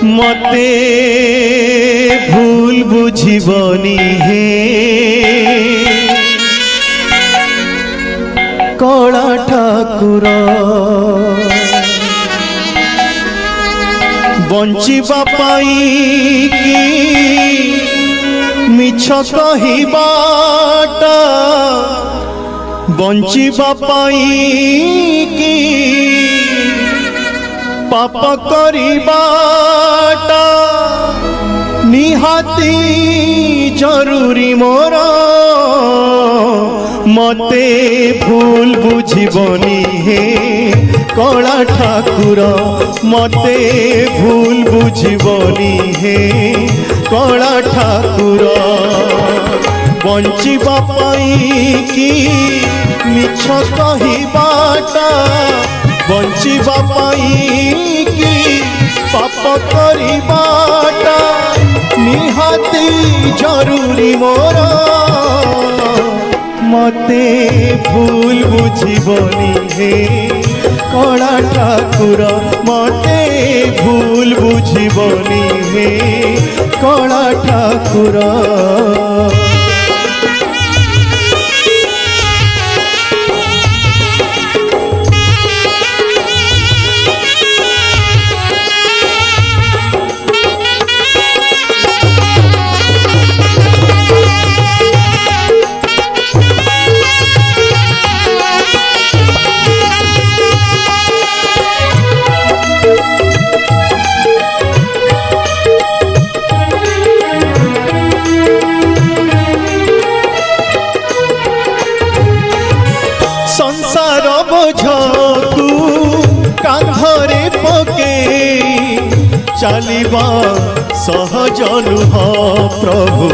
मते भूल बुझिबनी हे कला ठाकुर बंचिबा पाई कि मिछ कहिबाटा बंचिबा पाई कि पाप करिबाटा निहाती जरूरी मोर मते भूल बुझिबनी हे कला ठाकुर मते भूल बुझिबनी हे कला ठाकुर बंचिबा पाई कि मिछ कहिबाटा बंचिबा पाई कि पाप करिबाटा निहाती जरूरी मोर मते भूल बुझिबनी हे कला ठाकुर मते भूल बुझिबनी हे कला ठाकुर संसार बोझकू कांधरे पके चलिबा सहज नुह प्रभु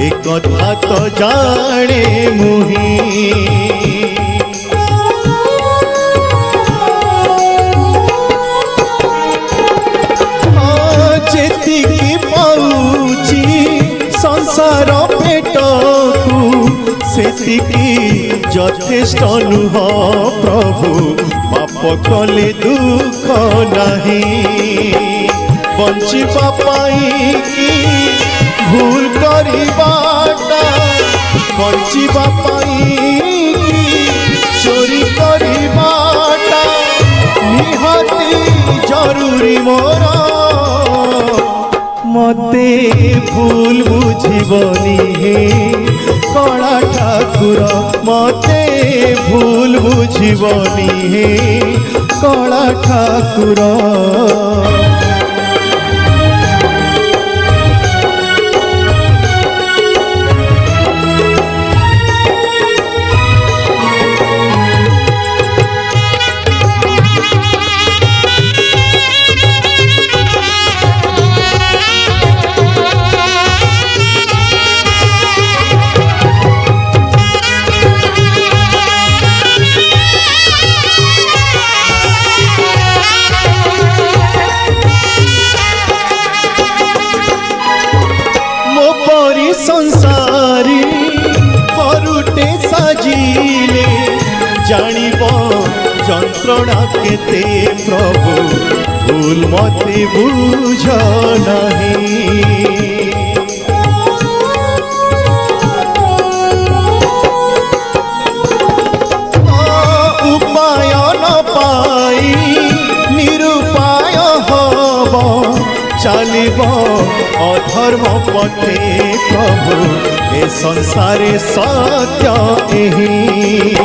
एक कथा तो जाने मुही जेतिकी पाउची संसार पेटकू सेतिकी यथेष्ट नुह प्रभु पाप कले दुख नहीं बंचिबा पाई कि भूल करिबाटा बंचिबा पाई कि चोरी करिबाटा निहाती जरूरी मोर मते भूल बुझिबनी हे कला ठाकुर मते भूल बुझिबनी हे कला ठाकुर संसारी करुटे साजिले जानिब जंत्रणा केते प्रभु भूल मते बुझ नहीं उपाय न पाई निरुपाय हब चलिब अधर्म पथे प्रभु ए संसारे सत्य एही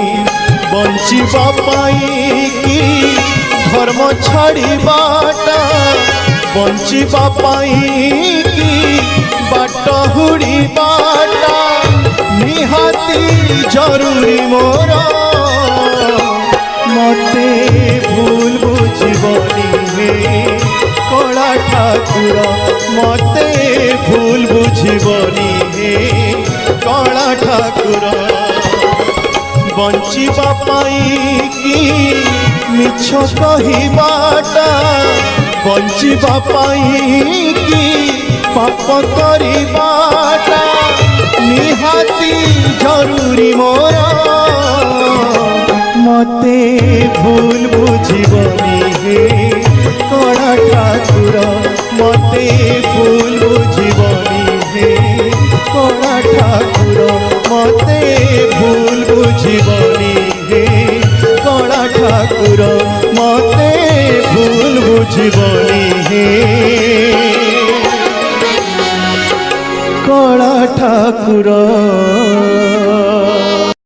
बंचिबा पाई कि धर्म छाड़ीबाटा बंचिबा पाई कि बाट हुड़ीबाटा निहाती जरूरी मोर मते भूल बुझिबनी हे कला ठाकुर मते भूल बुझिबनी हे कला ठाकुर बंचिबा पाई कि मिछ कहिबाटा बंचिबा पाई कि पाप करिबाटा निहाती जरूरी मोर मते भूल बुझिबनी हे कला ठाकुर। ठाकुर मते भूल बुझिबनी हे कला ठाकुर मते भूल बुझिबनी हे कला ठाकुर।